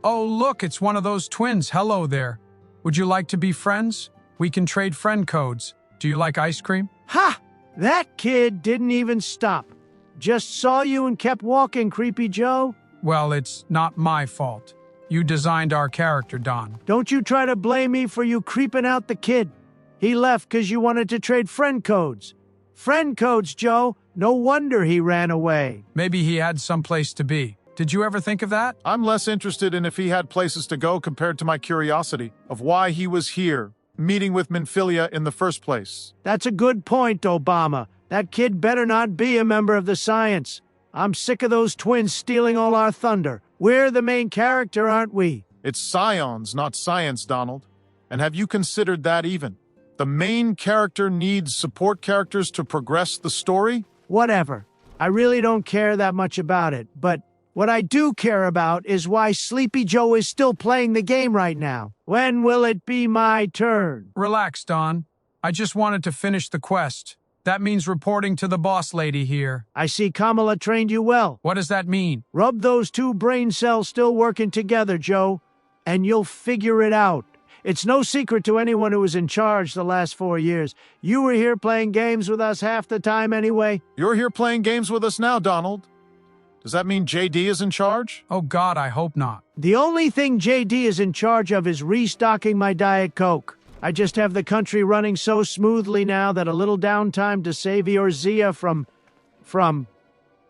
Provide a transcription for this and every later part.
Oh, look, it's one of those twins. Hello there. Would you like to be friends? We can trade friend codes. Do you like ice cream? Ha! That kid didn't even stop. Just saw you and kept walking, Creepy Joe. Well, it's not my fault. You designed our character, Don. Don't you try to blame me for you creeping out the kid. He left because you wanted to trade friend codes. Friend codes, Joe. No wonder he ran away. Maybe he had someplace to be. Did you ever think of that? I'm less interested in if he had places to go compared to my curiosity of why he was here, meeting with Minfilia in the first place. That's a good point, Obama. That kid better not be a member of the Science. I'm sick of those twins stealing all our thunder. We're the main character, aren't we? It's scions, not science, Donald. And have you considered that even? The main character needs support characters to progress the story? Whatever. I really don't care that much about it, but what I do care about is why Sleepy Joe is still playing the game right now. When will it be my turn? Relax, Don. I just wanted to finish the quest. That means reporting to the boss lady here. I see Kamala trained you well. What does that mean? Rub those two brain cells still working together, Joe, and you'll figure it out. It's no secret to anyone who was in charge the last 4 years. You were here playing games with us half the time anyway. You're here playing games with us now, Donald. Does that mean JD is in charge? Oh God, I hope not. The only thing JD is in charge of is restocking my Diet Coke. I just have the country running so smoothly now that a little downtime to save Eorzea from...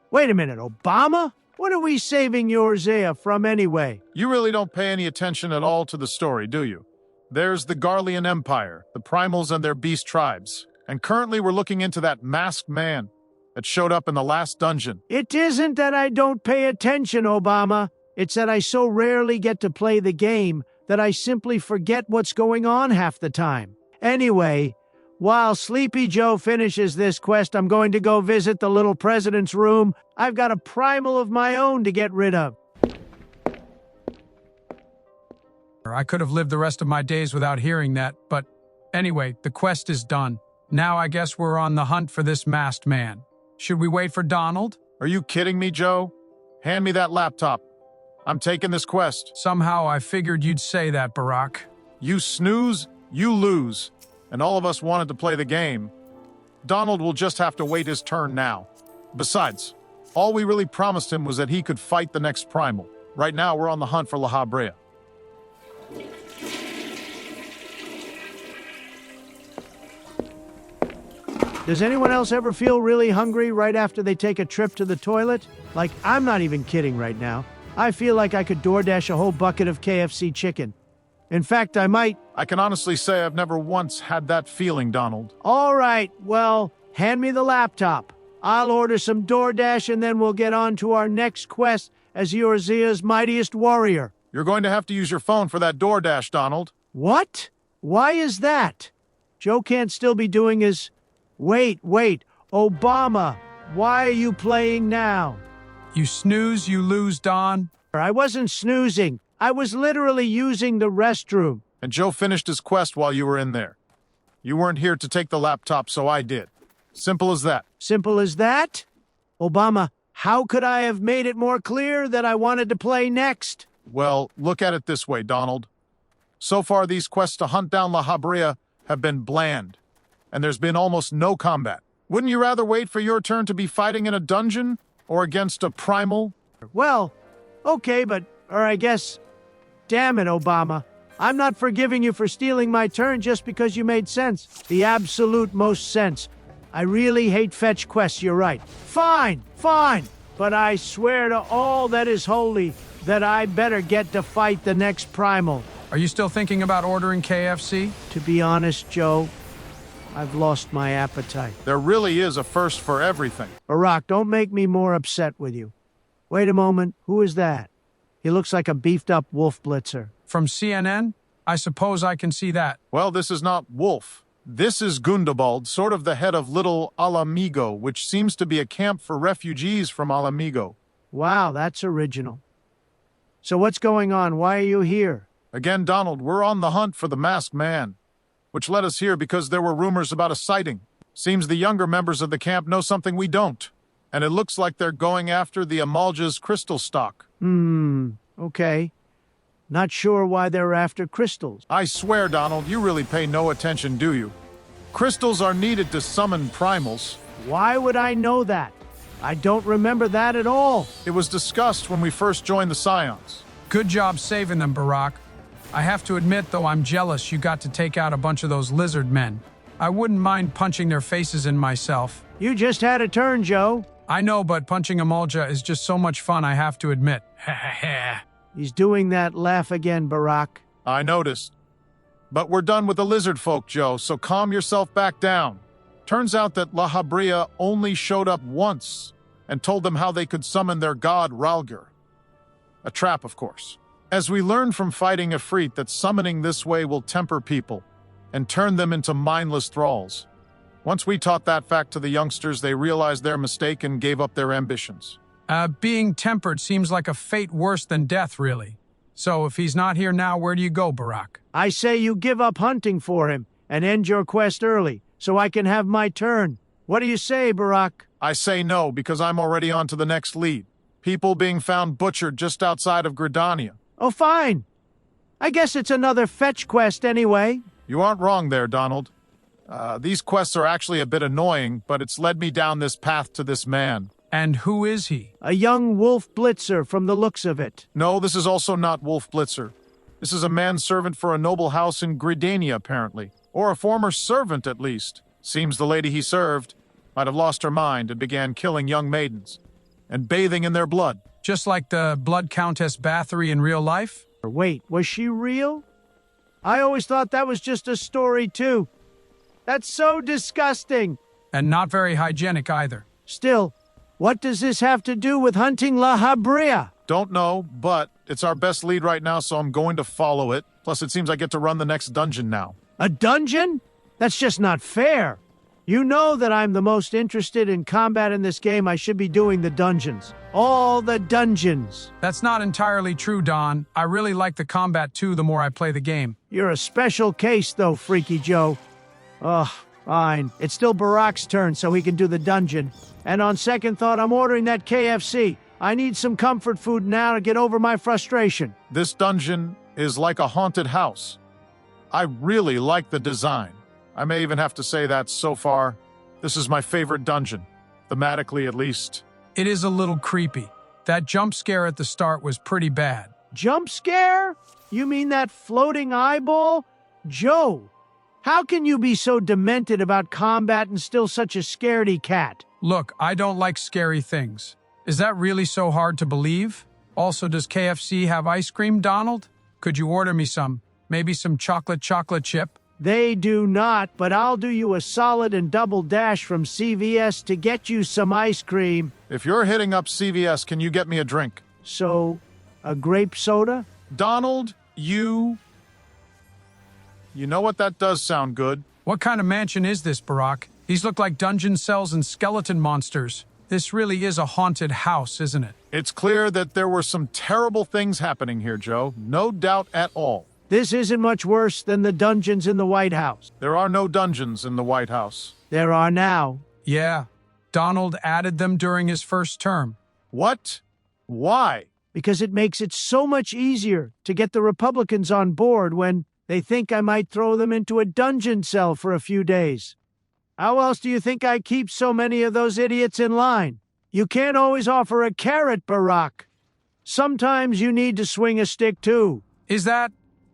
Wait a minute, Obama? What are we saving Eorzea from anyway? You really don't pay any attention at all to the story, do you? There's the Garlean Empire, the Primals and their beast tribes. And currently we're looking into that masked man that showed up in the last dungeon. It isn't that I don't pay attention, Obama. It's that I so rarely get to play the game that I simply forget what's going on half the time. Anyway, while Sleepy Joe finishes this quest, I'm going to go visit the little president's room. I've got a primal of my own to get rid of. I could have lived the rest of my days without hearing that, but anyway, the quest is done. Now I guess we're on the hunt for this masked man. Should we wait for Donald? Are you kidding me, Joe? Hand me that laptop. I'm taking this quest. Somehow I figured you'd say that, Barack. You snooze, you lose. And all of us wanted to play the game. Donald will just have to wait his turn now. Besides, all we really promised him was that he could fight the next primal. Right now, we're on the hunt for La Habrea. Does anyone else ever feel really hungry right after they take a trip to the toilet? Like, I'm not even kidding right now. I feel like I could DoorDash a whole bucket of KFC chicken. In fact, I might. I can honestly say I've never once had that feeling, Donald. All right, well, hand me the laptop. I'll order some DoorDash and then we'll get on to our next quest as Eorzea's mightiest warrior. You're going to have to use your phone for that DoorDash, Donald. What? Why is that? Joe can't still be doing his... Wait, Obama, why are you playing now? You snooze, you lose, Don. I wasn't snoozing. I was literally using the restroom. And Joe finished his quest while you were in there. You weren't here to take the laptop, so I did. Simple as that. Simple as that? Obama, how could I have made it more clear that I wanted to play next? Well, look at it this way, Donald. So far, these quests to hunt down La Habrea have been bland, and there's been almost no combat. Wouldn't you rather wait for your turn to be fighting in a dungeon or against a primal? Well, okay, or I guess... Damn it, Obama. I'm not forgiving you for stealing my turn just because you made sense. The absolute most sense. I really hate fetch quests, you're right. Fine. But I swear to all that is holy that I better get to fight the next primal. Are you still thinking about ordering KFC? To be honest, Joe, I've lost my appetite. There really is a first for everything. Barack, don't make me more upset with you. Wait a moment, who is that? He looks like a beefed-up wolf blitzer. From CNN? I suppose I can see that. Well, this is not Wolf. This is Gundabald, sort of the head of Little Alamigo, which seems to be a camp for refugees from Alamigo. Wow, that's original. So what's going on? Why are you here? Again, Donald, we're on the hunt for the masked man, which led us here because there were rumors about a sighting. Seems the younger members of the camp know something we don't, and it looks like they're going after the Amalja's crystal stock. Okay. Not sure why they're after crystals. I swear, Donald, you really pay no attention, do you? Crystals are needed to summon primals. Why would I know that? I don't remember that at all. It was discussed when we first joined the Scions. Good job saving them, Barack. I have to admit, though, I'm jealous you got to take out a bunch of those lizard men. I wouldn't mind punching their faces in myself. You just had a turn, Joe. I know, but punching a Mulja is just so much fun, I have to admit. He's doing that laugh again, Barack. I noticed. But we're done with the lizard folk, Joe, so calm yourself back down. Turns out that La Habrea only showed up once and told them how they could summon their god Ralger. A trap, of course. As we learned from fighting Ifrit that summoning this way will temper people and turn them into mindless thralls. Once we taught that fact to the youngsters, they realized their mistake and gave up their ambitions. Being tempered seems like a fate worse than death, really. So if he's not here now, where do you go, Barack? I say you give up hunting for him and end your quest early, so I can have my turn. What do you say, Barack? I say no, because I'm already on to the next lead. People being found butchered just outside of Gridania. Oh, fine. I guess it's another fetch quest anyway. You aren't wrong there, Donald. These quests are actually a bit annoying, but it's led me down this path to this man. And who is he? A young wolf blitzer from the looks of it. No, this is also not Wolf Blitzer. This is a manservant for a noble house in Gridania, apparently. Or a former servant, at least. Seems the lady he served might have lost her mind and began killing young maidens and bathing in their blood. Just like the Blood Countess Bathory in real life? Wait, was she real? I always thought that was just a story, too. That's so disgusting. And not very hygienic either. Still, what does this have to do with hunting La Habrea? Don't know, but it's our best lead right now, so I'm going to follow it. Plus, it seems I get to run the next dungeon now. A dungeon? That's just not fair. You know that I'm the most interested in combat in this game. I should be doing the dungeons. All the dungeons. That's not entirely true, Don. I really like the combat too the more I play the game. You're a special case, though, Freaky Joe. Ugh, fine. It's still Barack's turn, so he can do the dungeon. And on second thought, I'm ordering that KFC. I need some comfort food now to get over my frustration. This dungeon is like a haunted house. I really like the design. I may even have to say that so far, this is my favorite dungeon. Thematically, at least. It is a little creepy. That jump scare at the start was pretty bad. Jump scare? You mean that floating eyeball? Joe, how can you be so demented about combat and still such a scaredy cat? Look, I don't like scary things. Is that really so hard to believe? Also, does KFC have ice cream, Donald? Could you order me some? Maybe some chocolate chip? They do not, but I'll do you a solid and double dash from CVS to get you some ice cream. If you're hitting up CVS, can you get me a drink? So, a grape soda? Donald, you know what? That does sound good. What kind of mansion is this, Barack? These look like dungeon cells and skeleton monsters. This really is a haunted house, isn't it? It's clear that there were some terrible things happening here, Joe. No doubt at all. This isn't much worse than the dungeons in the White House. There are no dungeons in the White House. There are now. Yeah, Donald added them during his first term. What? Why? Because it makes it so much easier to get the Republicans on board when they think I might throw them into a dungeon cell for a few days. How else do you think I keep so many of those idiots in line? You can't always offer a carrot, Barack. Sometimes you need to swing a stick, too. Is that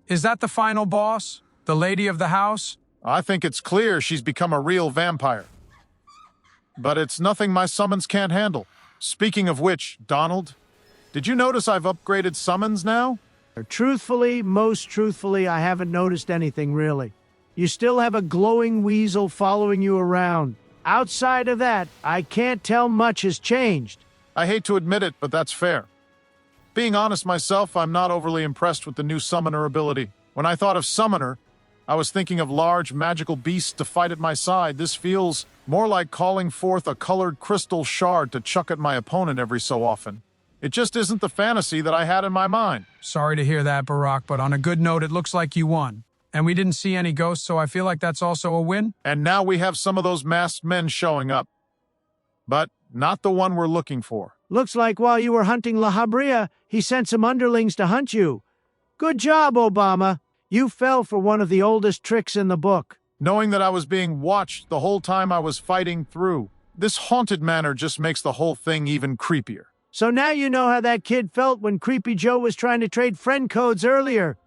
the final boss? The lady of the house? I think it's clear she's become a real vampire. But it's nothing my summons can't handle. Speaking of which, Donald, did you notice I've upgraded summons now? Truthfully, most truthfully, I haven't noticed anything really. You still have a glowing weasel following you around. Outside of that, I can't tell much has changed. I hate to admit it, but that's fair. Being honest myself, I'm not overly impressed with the new summoner ability. When I thought of summoner, I was thinking of large magical beasts to fight at my side. This feels more like calling forth a colored crystal shard to chuck at my opponent every so often. It just isn't the fantasy that I had in my mind. Sorry to hear that, Barack, but on a good note, it looks like you won. And we didn't see any ghosts, so I feel like that's also a win. And now we have some of those masked men showing up. But not the one we're looking for. Looks like while you were hunting La Habrea, he sent some underlings to hunt you. Good job, Obama. You fell for one of the oldest tricks in the book. Knowing that I was being watched the whole time I was fighting through, this haunted manor just makes the whole thing even creepier. So now you know how that kid felt when Creepy Joe was trying to trade friend codes earlier.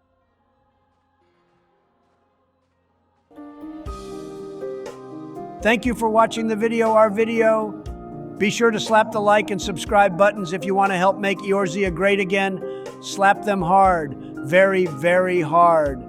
Thank you for watching the video, our video. Be sure to slap the like and subscribe buttons if you want to help make Eorzea great again. Slap them hard, very, very hard.